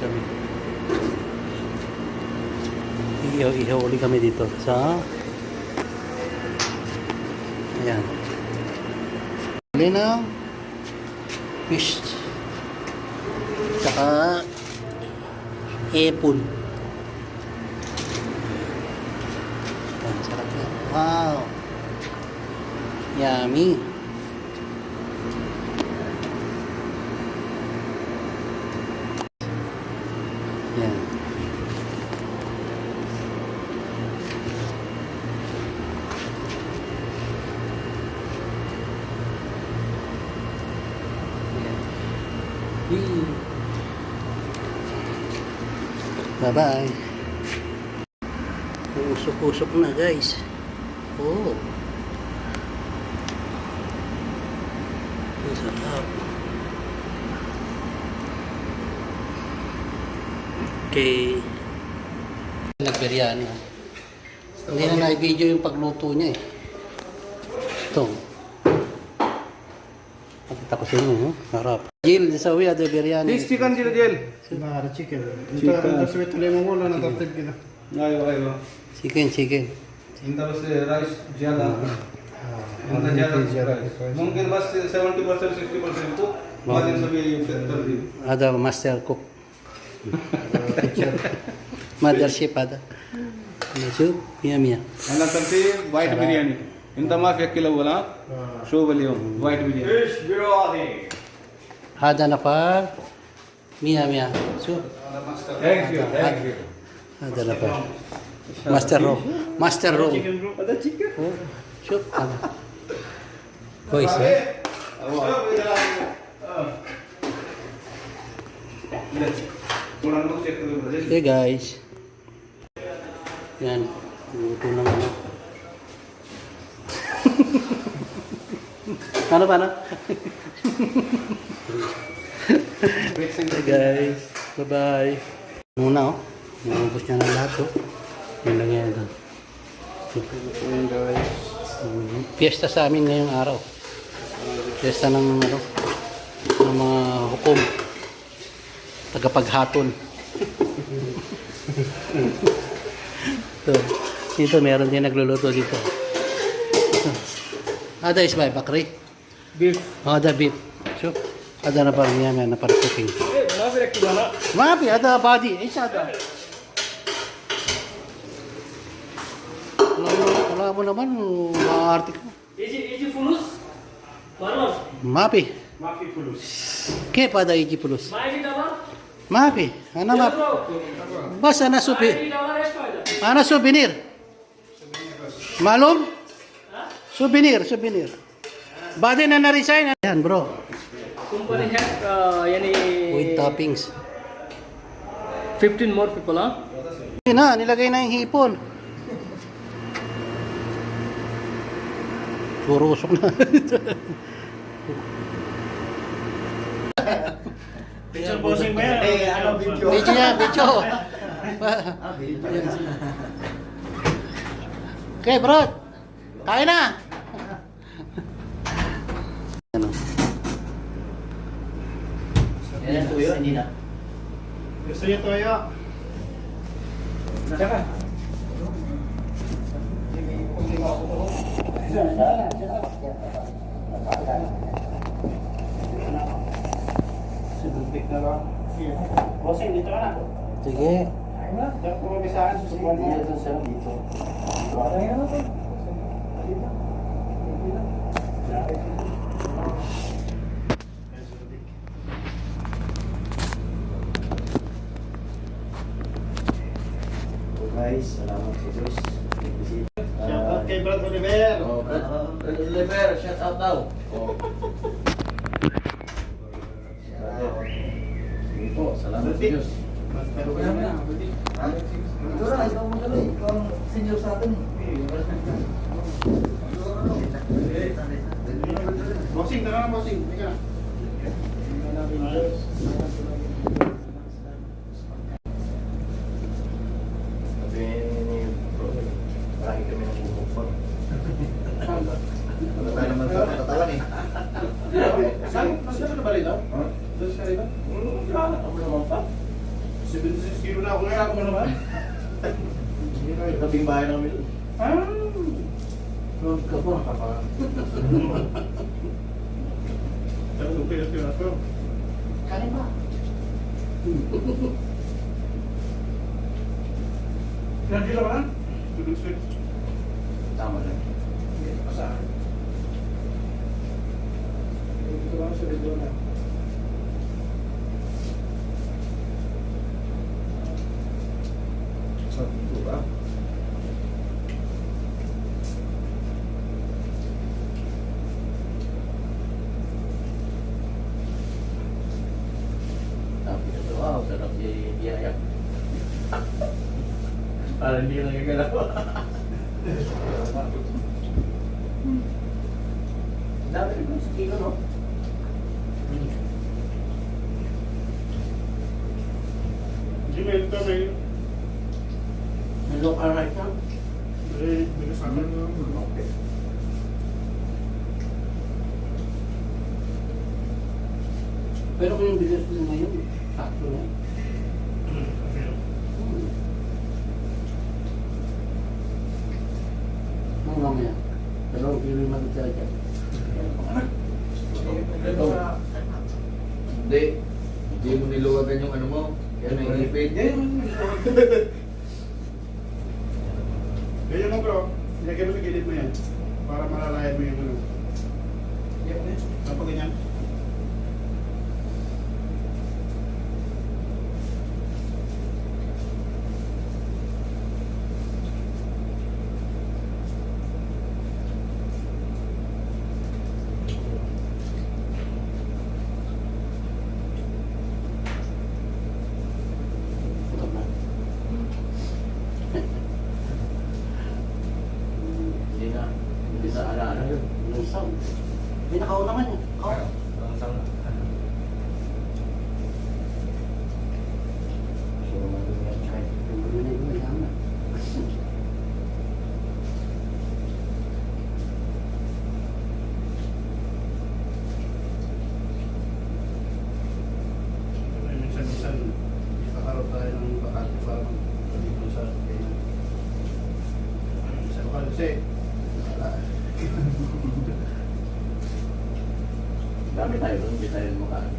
kami. Ihaw ulit kami dito sa ayan. Huli ng fish. Tsaka apple. Ayan, sarap yan. Wow! Yummy! Yan. Bye-bye. Usok-usok na guys. Oh. Ang sarap. Okay. Nagbiryani. Hindi na na-video yung pagluto niya eh. Ito. Pakita ko sa inyo. Harap. Jill, sawi ada biryani. This chicken Jill Jill. Ada chicken. Kita sudah tulis mula na tertib kita. Ayo. Chicken. Inta bas rice ज्यादा. Inta ज्यादा rice. Mungkin bas 70% 60% cook. Badan सभी tertib. Ada master cook. Mothership ada. Masuk, mia. Anda tertib white biryani. Inta maaf 1 kilo bola. Show volume white biryani. Fish biryani. Ada napa? Mia. So, Thank you. ada napa? Master roll. Ada chicken. Oh, so, ada. Boys, eh? Okay guys. Yan. Luto ng ano. Paano? Okay guys. Bye-bye. Muna oh. Naubos niya ng lahat oh. Yan lang yan. Guys. Fiesta sa amin ngayong araw. Fiesta ng ano, ng mga hukom. Tagapaghatol. Dito meron din nagluluto dito. Ada isbay bakri. Beef. Ada beef. So, ada na pa niya na para cooking. Nabi rekti bana. Mapi ada body. Isa ada. Wala mo naman maarte ko. Iji fulus. Parlo. Mapi. Mafi fulus. Ke pada iji pulus. Mai dollar. Mapi. Ana map. Bas ana supi. Mai dollar es fayda. Ana souvenir. Malum? Souvenir. Bade na na-resign. Yan bro. Company had yani With toppings. 15 more people Yun na, nilagay na yung hipon. Puro usok na. Picture posing mo yan. Video. Video. Okay bro. Kain na. Ano? Yan tuyo. Gusto niyo toyo? Tsaka. Posing dito na. Sige. Diyan ko mabisahan susubuan mo. Dito. Guys, salamat sa Diyos. Shout out kay Brad Oliver. Oliver, shout out daw. Sige po, salamat sa Diyos. Ito na, ikaw magaling. Ikaw ang senior sa atin. Bossing, tara na bossing. Teka na. Sabi ni Bro, marami kami ng bubukpag. Wala tayo naman sa katatawan eh. Saan? Mas na ba rito? Doon ka rito? Ako naman pa. 76 kilo na ako ngayon. Ako naman. Tabing bahay namin doon. Road ka po, kapag. Tatlong kilo to. Kanin ba? Ilan kilo ka na? 76. Tama lang. Pasahan. Dito lang sa dito na. Ito ba? Sabi ko, wow, sarap si Yaya. Parang hindi lang yung galaw. Dami rin mo sa kilo, no? Gmail to may May local rice na? bigas sa akin. Okay. Pero kung yung bigas ko ngayon, sakto na. Ano mamaya? Dalawang kilo yung matitira dyan. Ito. Hindi. Hindi mo niluwagan yung ano mo. Kaya may ipit. Ganyan mo bro, ilagay mo sa gilid mo yan para malalayan mo yung ano. Kapag ganyan. Putok na. Hindi na. Hindi na alaala yun. Yung sound. May nakaw naman yun. Oh. Ang sang. So, magiging yan, Chay. Yung guminay ko may hama. Minsan-minsan, ipakarot tayo ng bakante para mag-dito sa kanya. Sa lokal kasi, wala. Dami tayo doon, hindi tayo makaan.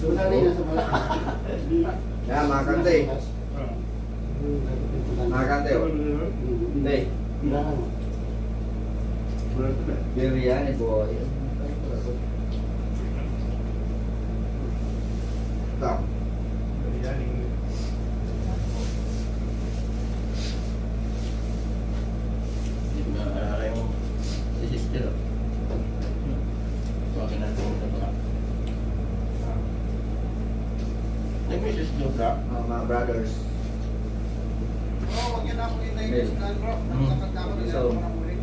Wala rin na sa mga. Yan, mga kante. Mga kante, oh. Hindi. Kailangan mo. Biryani, boy. Ito. Hindi mo na alala yung si sister, oh. Bakit natin ito ba? Nag-message nyo ka? Mga brothers. Oo, wag yan ako yung Mel. bro. Nakakanta ko nila So, ako ng muli.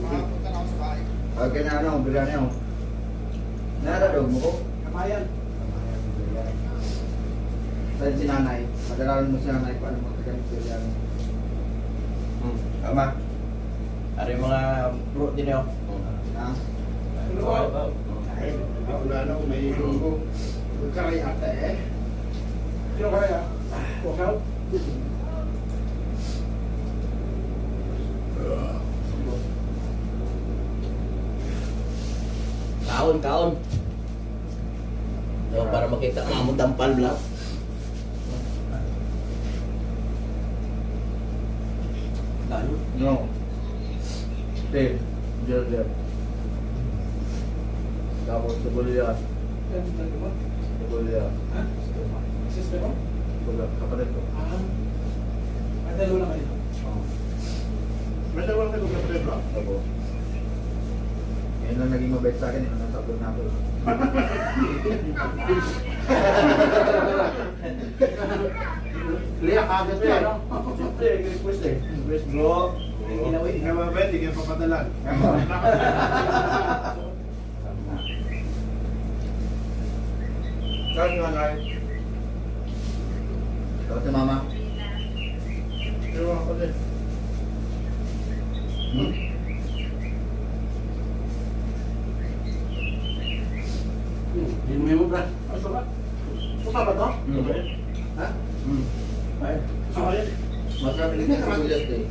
Makapunta na ako sa bahay. okay na ano, biryani ako. Naradog mo ko? Kamayan. Saan si nanay? Madalaran mo si nanay paano mo tagang biryani. Tama. Ari mga bro din yun. Ha? Ano ba? Ay, wala na kung may ilunggo. Magkaray ata eh. Sino kaya? Walk out? Kaon, kaon. So, para makita mo dampal lang. Dalo. No. Stay. Diyan, diyan. Tapos sa bulya. Sa bulya. Sister mo? Bulya. Kapalit ko. May dalawa lang kayo. May dalawa lang kayo kapatid bro? Opo. Yan lang naging mabait sa akin. Yan ang sabon na ako. Liyak agad ka, no? Siyempre, request eh. Request bro. Hindi ka mabait, hindi ka papadalan. Saan nga nga? Ikaw si mama. Pero ako din. Inumin mo, Brad. Ang suka. Suka ba to? Ha? Ay, suka yan. Masarap din yung sibuyas eh.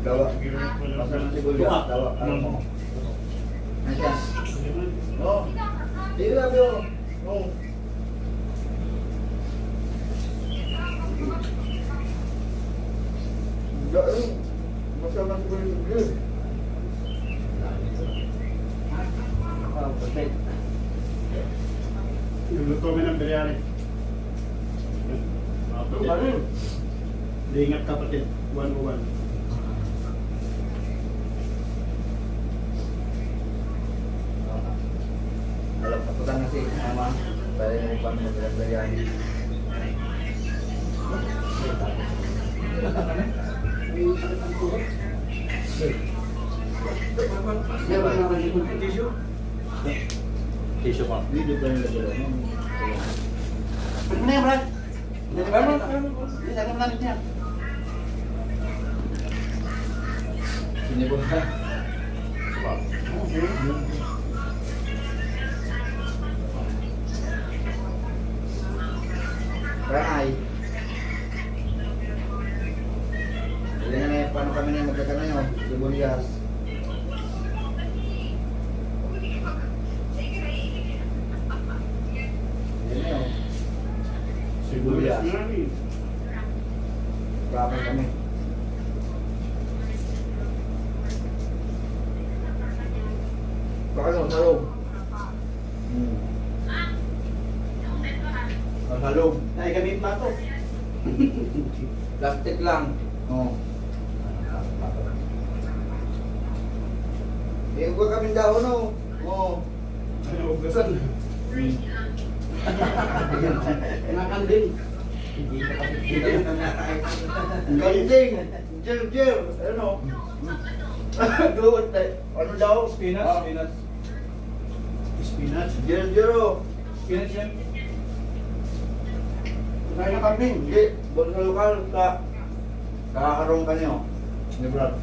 Dawa. Masarap ng sibuyas. Dawa. Alam mo. Nandiyan. Oo. Hindi na biyo. Oo. Masarap ng sibuyas. Nagluto kami ng biryani. Ito ba rin? Ingat kapatid. 101. Alam, taputan na si Mama. Dahil mo pa mo biryani. Meron na kasi kung tissue. Tissue pa. Video pa nila dala. Pwede mo na yan, Brad. Hindi mo na rin yan. Sini po ka. Try. Hindi na eh, paano kami na magkakana yun? Sibuyas. Yan na yun. Sibuyas. Kapag kami. Baka yung salong. Ang salong. Ay, gamit plato. Plastic lang. Oo. Eh, huwag kaming dahon, no? Oo. Ano, ugasan. Kinakanding. Kanding! Jir! Ano? Doon tayo. Ano daw? Spinach, Ah. spinach. Spinach. Jir, oh. Spinach yan. Kaya na kambing. Hindi. Buwan sa lokal. Kakakarong ka niyo. Ni Brad.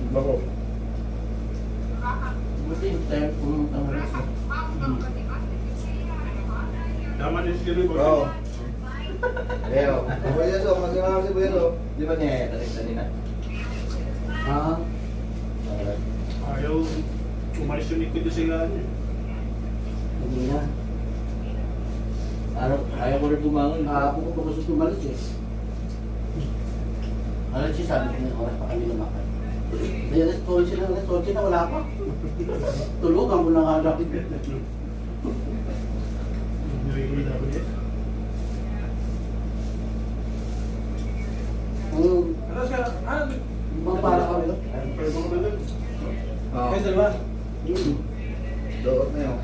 Bako. Buti yung tayo pumunta mo rin siya. Tama din si Ribo. Oo. Leo. Sibuyas, oh. Masarap sibuyas, oh. Di ba niya tadi na? Ah, Ayaw umalis yung liquid sila. hindi na. Ayaw ko rin bumangon. Ako ko gusto tumalis eh. Alam siya sabi ko ng oras pa kami lumakad. May alas 12 na wala pa. Tulugan ko na nga dapat. Ano siya? Ano? Mga para kami doon. Oo. Kayo dalawa? Doon na yun.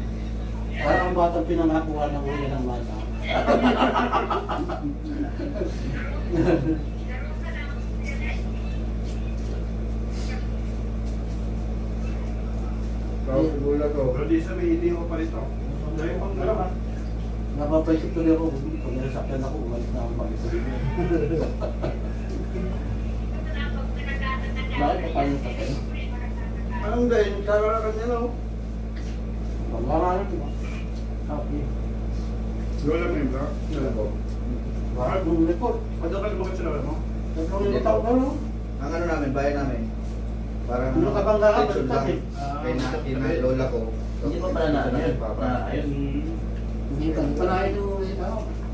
Parang ang batang pinangakuha ng huli ng bata. Bawang sibuyas, oh. Pero di sa may hindi ko pa rito. Dahil pang dalawa. Napapaisip tuloy ako, pag nasakyan ako, umalis na ako mag-isip. Bakit pa paano sakyan? Anong dahil? Kararakan niya, no? Pag-aralan ko ba? Okay. Lola mo yun ba? Bakit bumili ko? Ano ka lumakad sa lola mo? Tatlong libo taon na, no? Ang ano namin, bayan namin. Parang Ano ka bang gagawin? pension lang. Kaya na, yung lola ko. Hindi pa pala na ano yun? Na ayun. Hindi pa. Panahin yung,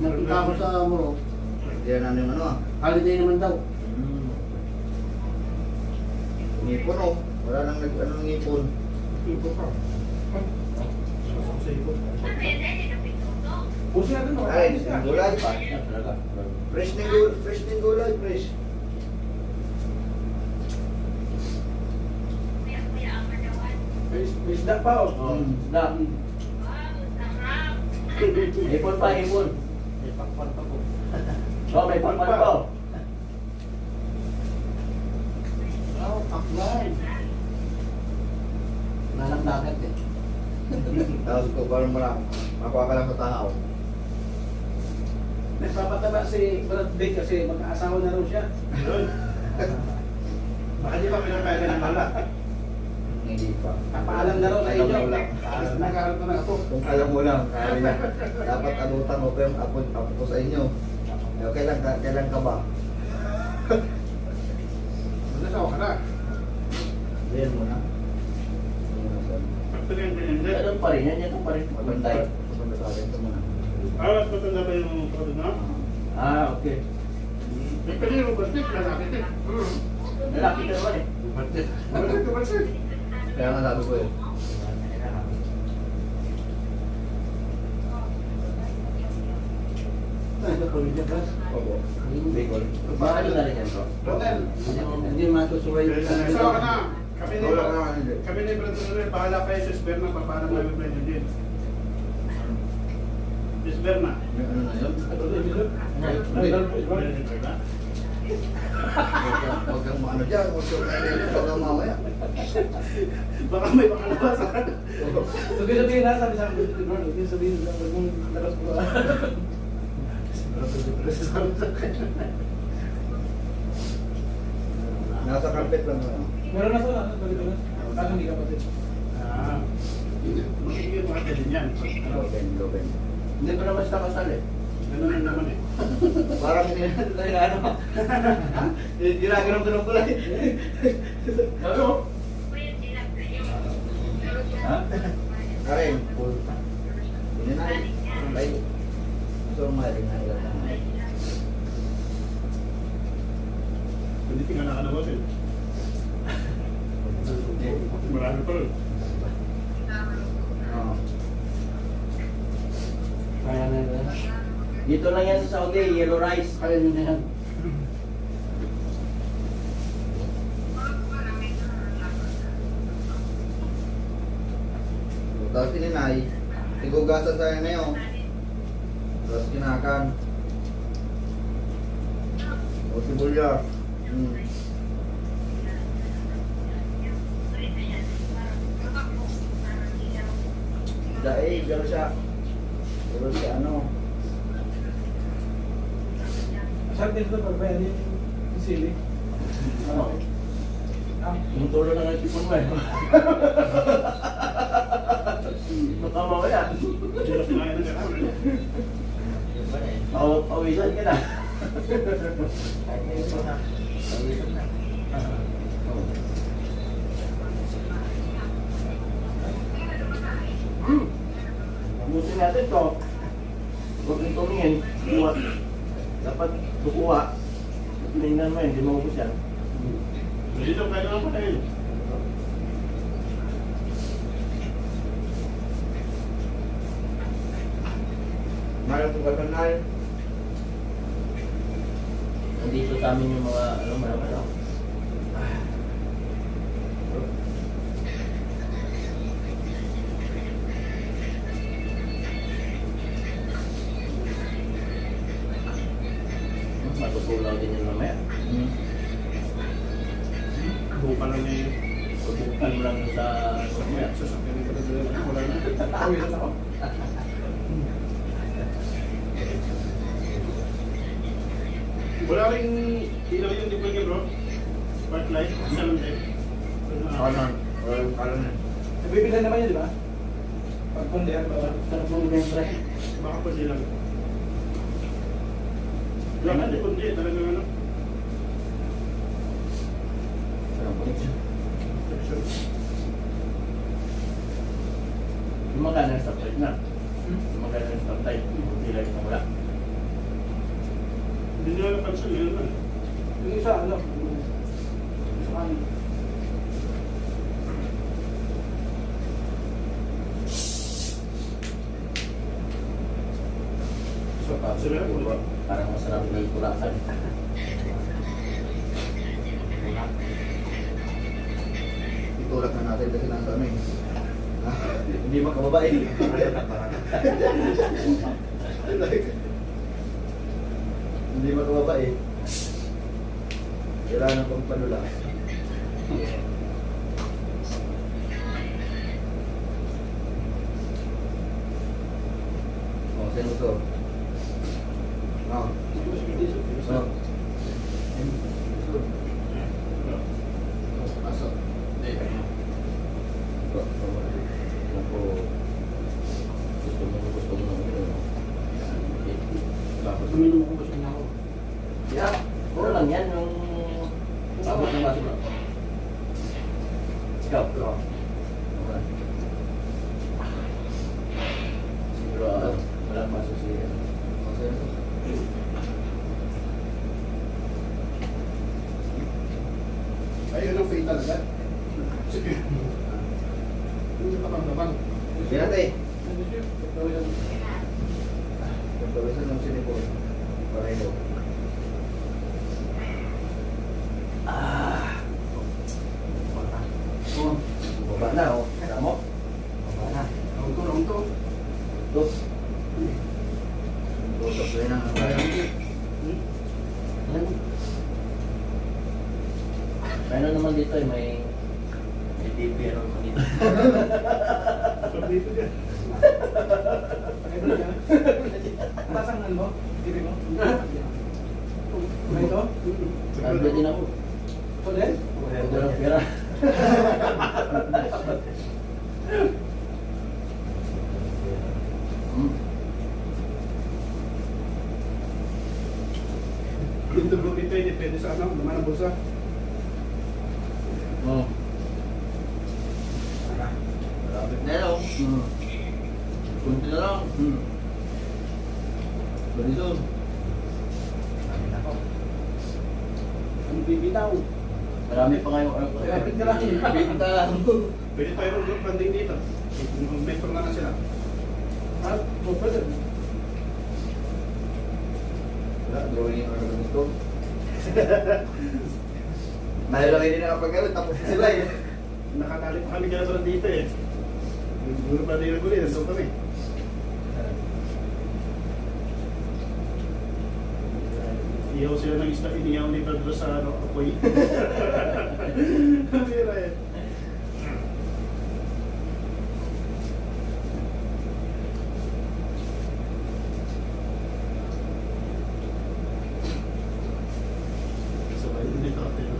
nagpunta ako sa Moro. Hindi na namin yung ano ah. Holiday naman daw. Ngipon oh. Wala nang ano ng ngipon. Ipo ka. Sa ipo. Pusin natin ito. Ay, gulay. Talaga. Fresh din gulay, fresh. May isda pa oh. Oh, isda. Ipon pa, ipon. May pakpan pa po. Oh, may pakpan pa. Oh. Oh, pakpan. Wala lang dagat eh. Tapos ko parang makuha ka lang sa tao. Nagpapataba si Brad Pitt kasi mag-aasawa na raw siya. Baka di ba pinapaya ng wala? Hindi pa. Papaalam na raw sa inyo. Alam mo lang. Nagkaroon na ako. Kung alam mo lang, sabi niya, dapat alutan mo pa yung apo ko sa inyo. Kailan ka ba? Nasawa ka na. Diyan mo na. Actually, hindi. Ganun pa rin, yan pa rin. Mabantay. Pupunta sa akin ito muna. Alas matanda ba yung photo na? Ah, okay. Pero yung Brad Pitt, lalaki din. Lalaki ka naman eh. Brad Pitt. Kaya nga sabi ko eh. Opo. Bicol. Mahal na rin yan, bro. Rodel, Hindi matusuway yung nasawa ka na. Kami ni Wala ka na hindi. kami ni Brad Rodel, bahala kayo sa Sberna, paparam namin Brad din. Sberna. May ano na yun? Huwag kang maano dyan. Huwag kang mamaya. Baka may makalabasan. Sabihin na, sabi sa akin, sabihin na, mong labas ko. Nasa carpet lang ano. Meron na to, balik ko na. Kaso hindi ka pa din. Magiging mga din yan. Loben. Hindi pa naman siya kasal eh. Ganun lang naman eh. Parang hindi na tayo na ano. Ginaganon ko lang. Ano? Ha? Karen, full. Hindi na. Ay. So, maling na ilan na. Hindi tingnan na ka na boss eh. Marami pa rin. Oo. Kaya na yan. Dito lang yan sa Saudi, yellow rice. Kaya nyo na yan. Tapos tininay, tigugasan tayo ngayon. Tapos kinakan. O sibulya. Daig, gano'n siya. Pero si ano. Sabi dito pag bayan yung sili. Ano? Tumutulo na ng sipon mo eh. Baka mamaya. Sila kumain na siya. Pawisan ka na. Buti natin to. Huwag nang tumingin. Kuha. Dapat kukuha. Tingnan mo yun, hindi mo ubus yan. Dito kayo na pa tayo. Mayroon po katanay. Dito sa amin yung mga ano, ano. Matutulaw din yung mamaya. Buka lang niya yun. Pagbukan mo lang sa mamaya. Sasakyan ni Brad Rodel. Wala na. Pawisan ako. Wala rin ilaw yung dipol niya bro. White light. Isa lang din. Kanan. Kanan. Nabibilan naman yun, di ba? Pag pundihan, bawal. Sarap mo na yung break. Baka pa silang. Wala na, kundi talagang ano. Yung magkano yung stop time na. Yung magkano yung stop time. Hindi lang yung wala. Hindi nyo napansin yun na. Yung isa, ano? Sa kanin. Sila po. Parang masarap na ikulakan. Itulak na natin kasi nasa ano eh. Hindi makababae. Hindi makababae. Kailangan pang panulas. O, senusor. Oh. So, Pasok. Uminom ko gusto niya ako. yeah, puro lang yan yung abot ng baso mo. Ikaw. Okay. Siguro walang baso siya. Ayun ang fatal agad. Sige. Hindi ka pang naman. Sige natin. Pagkawisan ng sinipon. Pareho. Baba na, oh. Tama? Baba na. Ang to. Ito. Tutok rin ang Meron naman dito eh, may DP ano naman dito. Dito dyan. Pasangan mo? Dito mo? May ito? Sabi din ako. Ito din? Ito lang pera. Hmm. Yung dugo dito ay depende sa ano, naman ang bulsa. Oh. malapit na yun. Hmm. Kunti na lang. Hmm. Ganito. Ang bibitaw. Marami pa ngayong Lapit ka lang. Bita lang. Pwede tayo group funding dito. May pangalan sila. Ah, pwede. Wala, drawing yung ano gusto. Tayo lang hindi nakapag-aral, tapos na sila eh. Nakatali pa kami kaya dito eh. Guru pa rin ko rin, nandun kami. Iyaw sila ng isda, iniyaw ni Pedro sa ano, apoy. Mira eh. Sabay din dito, ate ko.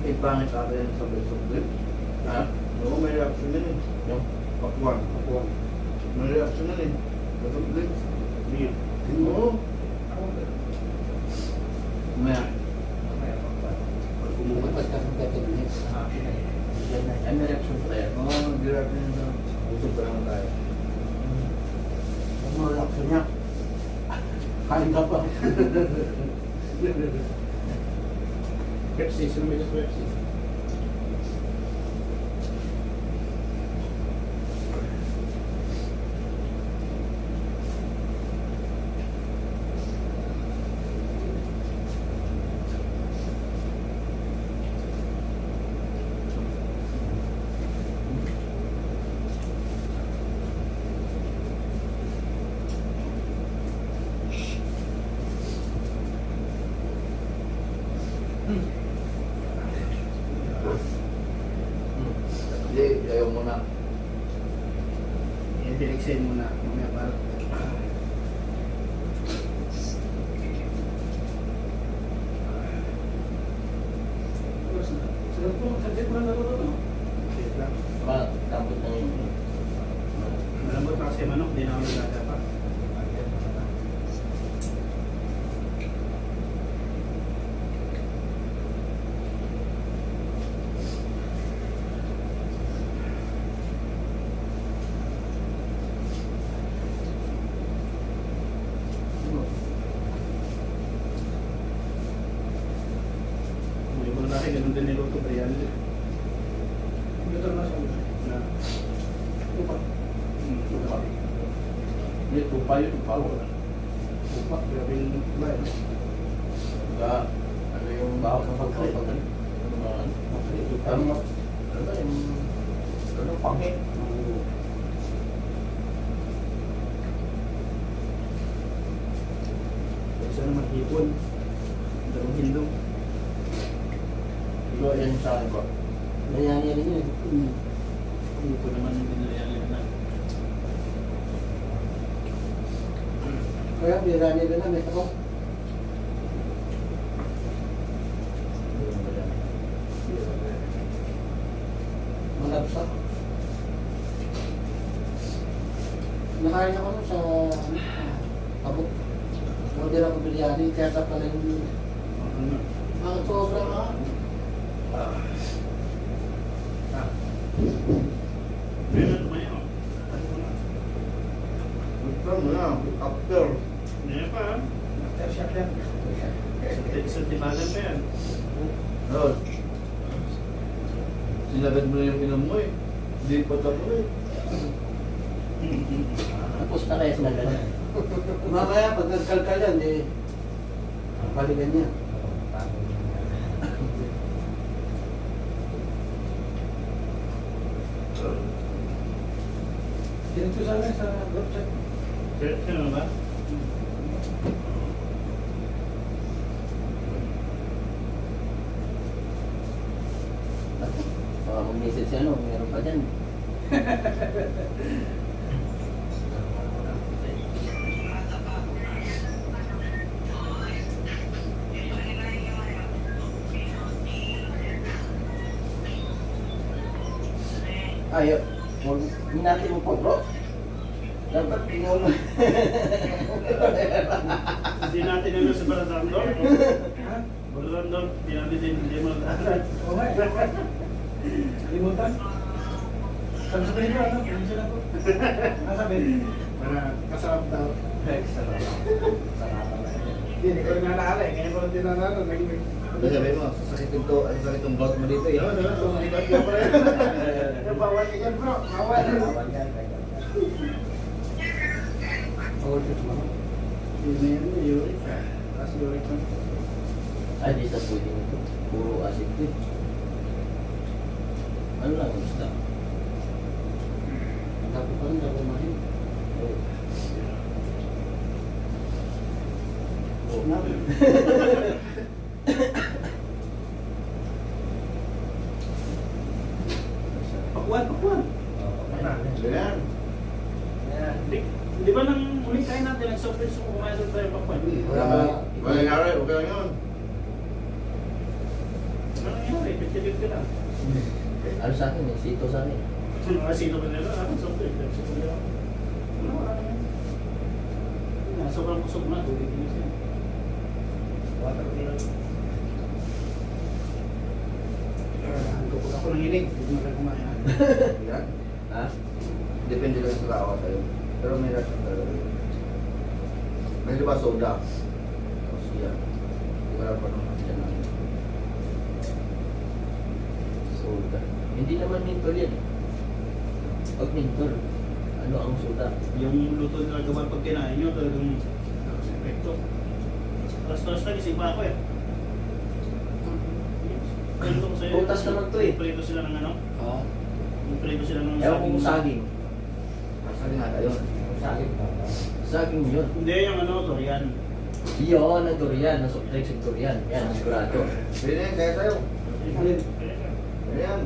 Eh, pangit sa atin sa beso-beso. Ha? Oo, may reaction din eh. Yung Pakuan. Apuan. May reaction din eh. Beso-beso. Hindi. Oo. Maya. Pag kumukupas ka ng 30 minutes. Ay, may reaction pa tayo. Oo, may reaction din sa busog pa naman tayo. Ang mga lakso niya. Kain ka pa. Pepsi, sino may just Pepsi? Hindi, ayaw mo na. I-exhale muna. Mamaya para. Sarap po, sakit mo na naroon. Sakit lang. Tapos na yun. Malambot na kasi manok, di na ako nagada pa. May mga laki, ganun din niluto ba yan? Ito na siya. Na. Tupak. Tupak. Hindi, tupa yun, tupa. Tupak, grabe yung bahay. Ano yung bahok ng pagkakas? Ano ba? Ano ba? Ano ba yung... Ano pangit? Isa naman hipon. Dalawang hindong. Ilo yan sa akin ko. Nangyayari yun. Hipon naman yung binayali na. Kaya birani din na, may ako. Malabsa. Nakain ako nun sa abot. Order ako biryani, kaya ka pala yung ang sobra nga. Meron tumayo. Gusto mo na, after. Meron pa. After shot yan. Sa tibagan pa yan. Rod. Sinagad mo na yung inom mo eh. Hindi pa tapos eh. Tapos na kayo sa nagana. Mamaya, pag nagkalkal yan, eh, balikan niya. Dito sa amin, sa group chat. Sino ba? Baka mag-message siya, ano, meron pa dyan. Ayo, minati mo po bro. Dapat tingnan mo. Hindi natin ano sa Baradandor. Baradandor, hindi natin hindi mo natahan. Oo nga eh. Kalimutan. Sabi sa kanila, ano? Kalimutan lang ko. Sabi? Para kasarap daw. Hindi, hindi ko rin naalala eh. Ngayon ko lang din naalala. Ano sabi mo, sasakitin to, ang sakit yung blood mo dito eh. Bawal ka dyan bro. Bawal. Bawal yan. Bawal ka dyan. Yun na yun, uric. Tapos uric na. Ay, di sa pwede nito. Puro acid ko eh. Ano lang ang gusto? Tapos pa rin, tapos mahin. Pakuan, pakuan. Ganyan. Di ba nang uling kain natin, ang soft drinks kung kumain doon tayo pakuan? Wala nangyari, okay lang yun. Ano nangyari? 50-50 lang. Ano sa akin eh, sito sa akin. Sino ba nila? Ako soft drinks. Ano wala naman. Sobrang kusog na, tubig din siya. Kapag ako nanginig, hindi mo rin kumain. Yan. Ha? Depende lang sa lawa tayo. Pero may reaction talaga. May di ba soda? Tapos yan. Wala pa naman yan. Soda. Hindi naman mentol yan eh. Pag mentol, ano ang soda? Yung luto na gawa pag kinain nyo, talagang epekto. Taras-taras na gising pa ako eh. Ganito ko sa'yo. Butas naman to eh. Prito sila ng ano? Oo. Prito sila ng Ewan kung saging. Sabi nga tayo. Saging. Saging yun. Hindi, yung ano, durian. Yun, ang durian, ang soft drinks yung durian. Yan, sigurado. Pwede yan, kaya tayo. Alin? Ayan.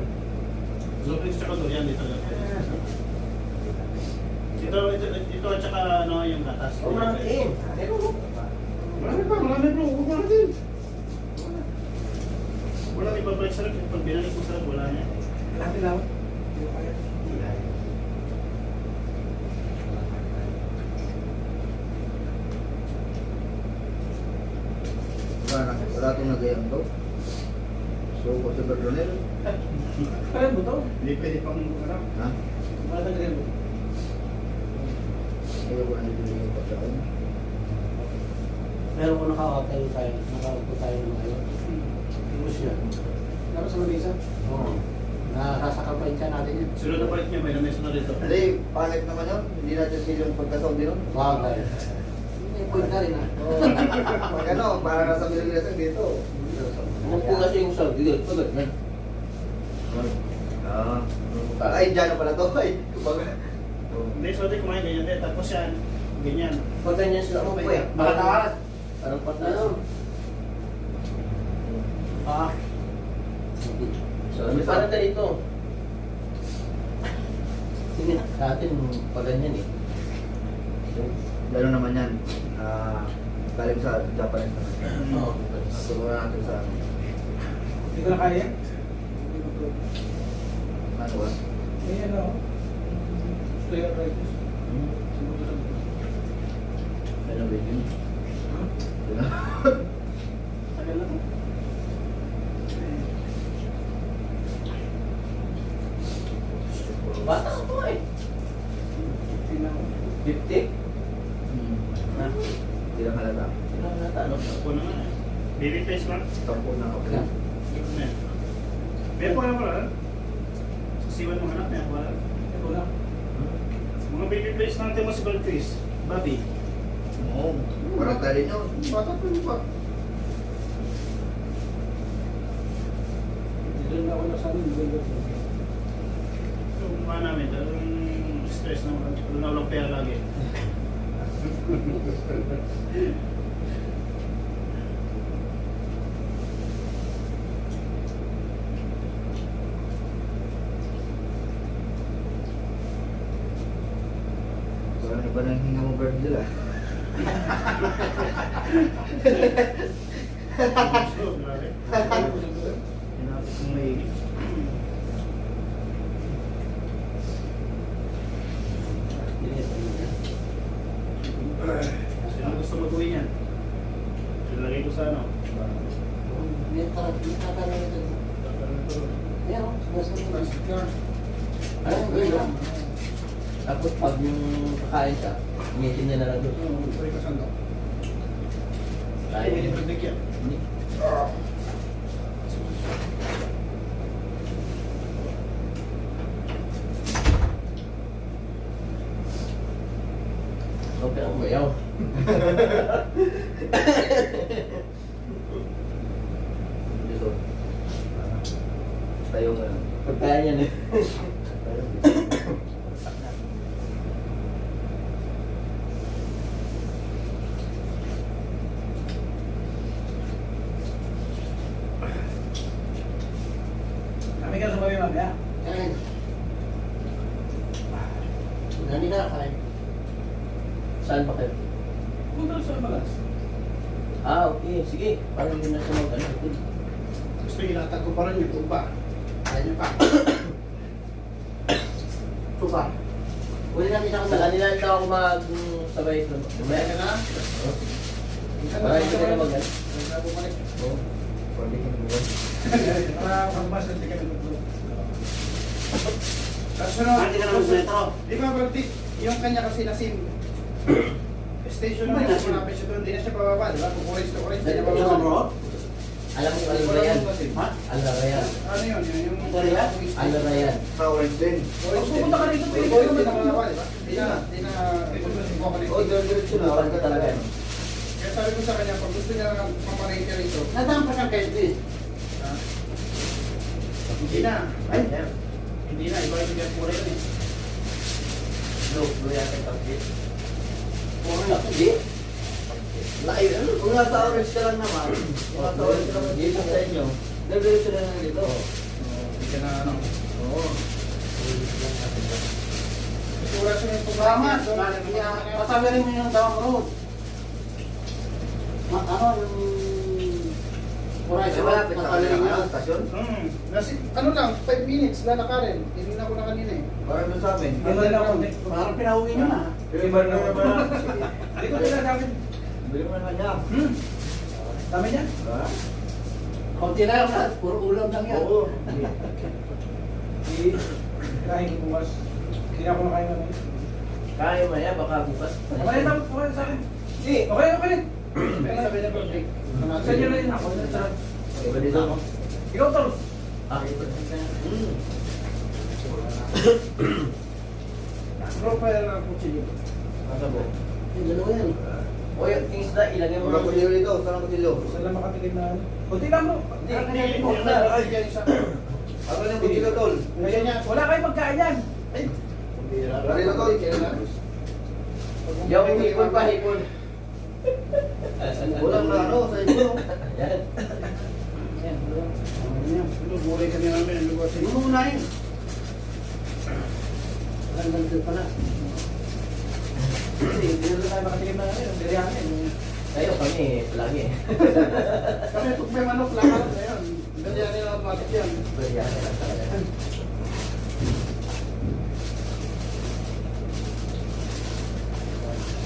Zopix tsaka durian dito lang. Ito at saka ano, yung gatas. Oh, marami. Marami pa, marami bro. Huwag mo natin. Wala, ibabalik sarap. Pag binalik mo sarap, wala niya. Lahat nila. Hindi ko kaya. Wala itong nagayang to. So, sa Berdonel. Kaya mo to? Hindi pwede pang ano. Ha? Wala na ganyan mo. Ayaw ko na dito yung pagkain. Meron ko nakakatayo tayo. Nakakatayo tayo ng ngayon. Imus yan. Laro sa Manisa? Oo. Nakasakal pa siya natin yun. Sunod na palit niya, may nameso na dito. Hindi, pangit naman yun. Hindi natin sila yung pagkasaw din yun. Bagay. May point na rin ah. Pag ano, para nasa Pilipinas dito. Umupo kasi yung sa dito. Pagod na. Ay, dyan na pala to. Ay, kumbaga. Hindi, so di kumain ganyan din. Tapos yan, ganyan. Pag ganyan sila umupo eh. Makataas. Parang pataas. Ah. So, may parang ganito. Sige, sa atin, pag ganyan eh. Gano'n naman yan. galing sa Japanese naman. Oo. Sumunod natin sa ano. Hindi ko na kaya. Ano ba? May ano, osteoarthritis. Ano ba yun? Tagal na to. Bata ka pa eh. Tingnan ko. 50? Na? Hindi lang halata. Ilang nata, ano? Ako naman eh. Baby face man. Tampo na ako. May po na pala. Sa siwan mo hanap niya. Wala. Ito na. Mga baby face natin mo si Baltis. Bobby. Oo. Parang tayo nyo. Bata pa yun pa. Doon na ako na sa amin. Yung mga namin, talagang stress na wala. Wala na walang pera lagi. Parang iba nang hinga mo bird nila. So, grabe. Hinapit kong maigi. Sino gusto mag-uwi niyan? Silagay ko sa ano? May tatanong ito. Ayan o, sinasabi. Ayun, yun. Tapos pag yung kakain siya, umitin niya na lang doon. Sorry ka sando. Ay, hindi ko yan. Okay ang bayaw. Dito. Tayo ka lang. Pagkaya niya na. Kami ka sa babi mamaya. Ayan. Nani na kain. Saan ba kayo? Punta sa malas. Ah, okay. Sige. Parang hindi na siya mag-ano. Gusto ilatag ko pa rin yung tuba. Ayaw niyo pa. Tuba. Uli natin siya Sa kanila na ako mag-sabay ito. Kaya ka na? Para hindi ka na mag-ano. Bumalik. Oo. Pwede kang buwan. Para magmas na tingin ng tulo. Kasunod. Hindi ka naman ito. Di ba, Bertie? Yung kanya kasi na SIM. Station na rin. Malapit siya doon. Hindi na siya bababa. Di ba? Kukuris to kuris. Hindi na bababa. Alam mo kung ano yan? Ha? Alarayan. Ano yun? Yung... Alarayan. Sa orange din. Orange din. Pupunta ka rito, Hindi pwede na naman. bababa, di ba? Hindi na. Hindi na. Oh, diretso na. Pupunta ka talaga. Kaya sabi ko sa kanya, pag gusto niya lang mamarate rito, Nadaan pa siyang Kentis. hindi na. Ay, hindi na. Iba yung yung kulay yun eh. Blue yata yung kapit. Oo na. Hindi. Laki, ano? Kung nasa orange ka lang naman, kung nasa orange ka lang dito sa inyo, diretso na lang dito. Hindi ka na ano. Oo. Tura siya yung Salamat. Pasabi rin mo yung Dawang Road. Ano yung... Kuray Ay, sa malapit sa pasabi rin kanilang mo. stasyon. Ano lang, 5 minutes, lalakarin. Hindi na ako na kanina eh. Parang doon sa amin. Hindi na ako. Parang pinauwi nyo na. Hindi ko nila namin. Bili mo naman niya. Dami niya. Diba? Kunti na lang lahat. Puro ulam lang yan. Oo. Kain ko bukas. Hindi na ako nakain namin. Kaya mo yan, baka bukas. Okay na, okay sa akin. Hindi, okay, okay. Kaya sabi na birthday. Sa inyo na yun. Ako na sa... Iba dito mo. Ikaw, Tol. Ah, Profile ng kutsilyo. Kasabo. Yung dalawa yan. o yung isda, ilagay mo Wala ko dito dito. Saan ang kutilyo? Saan lang makatikim na ano? Kunti lang mo. Ay, yan isa. Ano yung kutilyo, tol? Kaya niya, wala kayong magkain yan. Ay, Wala rin tol. Yung hipon pa, hipon. Walang na ano sa inyo. Yan. yan. Ano, buhay kami namin. Ano ba Yung unahin. Walang ganito pala. Sige, hindi na tayo makatikim na ano, biryani. Tayo kami, palagi. Kami pag may manok lang, ano na yun. Biryani na automatic yan. Biryani lang talaga.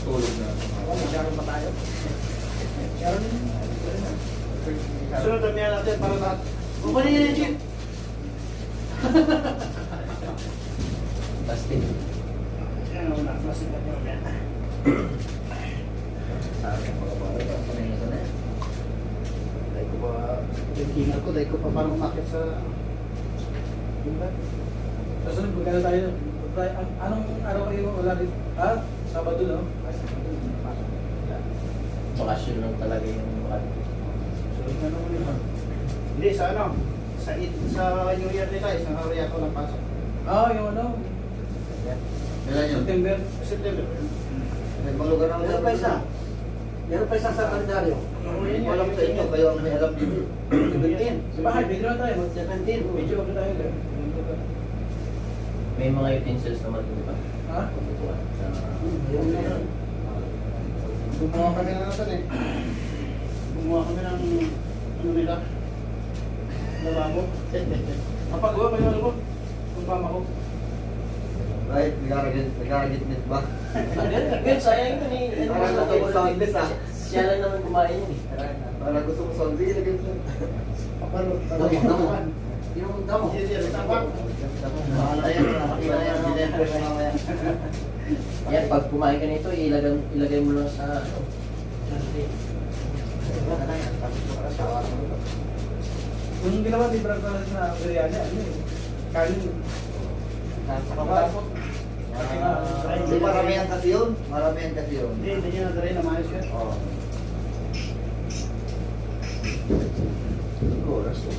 Tulog na. Magkaroon pa tayo. Sunod na niya natin para lahat. Kukunin niya yung chip. Plastic. Yan ang una, plastic na yun. Sa akin, mga bata, sanay na sanay. Dahil ko pa, yung kingal ko, dahil ko pa parang umakit sa... Kasunod, magkano tayo? Anong araw kayo wala din? Ah, Sabado, no? Ay, Sabado. Pasok. Bakasyon lang talaga yung makati. Sunod na naman yun. Hindi, sa ano? Sa New Year nila, isang araw yata lang pasok. Ah, yung ano? Kailan yun? September. September. Ibang lugar naman Meron pa isa. Meron pa isa sa kalendaryo. Hindi ko alam sa inyo, kayo ang may alam dito. 17. Sa bahay, video na tayo. 17. Video na tayo. May mga utensils naman din ba? Ha? Pagbutuan sa... Yung meron. Gumawa kami na natin eh. Gumawa kami ng ano nila. Lababo. Kapagawa kayo ano ko? Kung mama ko. Right, nagkakagit-git ba? Good, sayang yun eh. Parang gusto mo soundless ah. Siya lang naman kumain yun eh. Parang gusto mo soundless, ilagay mo. Kapalo. Damo. Yung damo. Bahala yan, nakakita na yan, hindi na yung push mamaya. Yan, pag kumain ka nito, ilagay mo lang sa ano. Yung ginawa ni Brad Carlos na biryani, ano eh. Kanin. Sa Kapapot. Hindi, maramihan kasi yun. Maramihan kasi yun. Hindi niya na rin na maayos yun. Oo. oras to.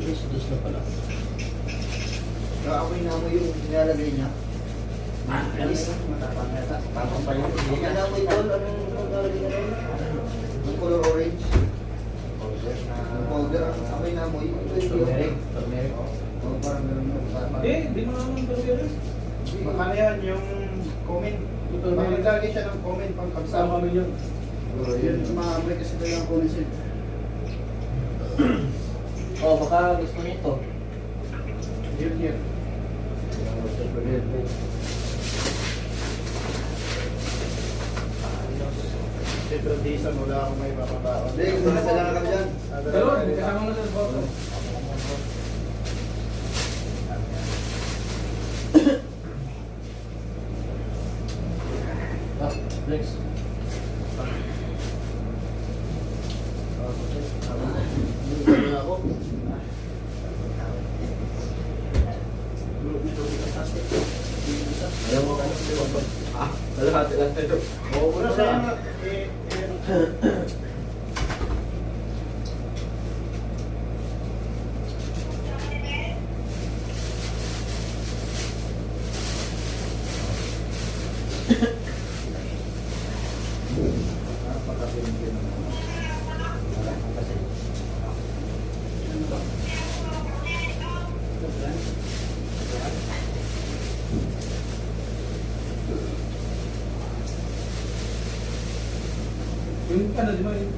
Dos na pala. Kaamoy na mo yung nilalagay niya. Alis. Matapang yata. Tapos pa yun. Hindi ka na mo ito. Anong nilalagay niya rin? Yung color orange. Yung powder. Amoy na mo yun. Ito yung Turmeric. Turmeric. Oo, parang ganun yun. Hindi mo naman pero yun. Ano yan, yung comment. Maglagay siya ng comment pang pagsama kami yun. Yun, maamoy kasi ito yung comments yun. Oh, baka gusto nito. Yun yun. Siyempre, di isa mula ako may papabao. Hindi, kung nasa lang kami dyan. Pero, hindi kasama mo na sa photo. Ah, Rex. Ako. Ayaw mo ka na. Ah, kalahati lang tayo. Oo, Pero na sa sa... mga, yung ano, di ba, yung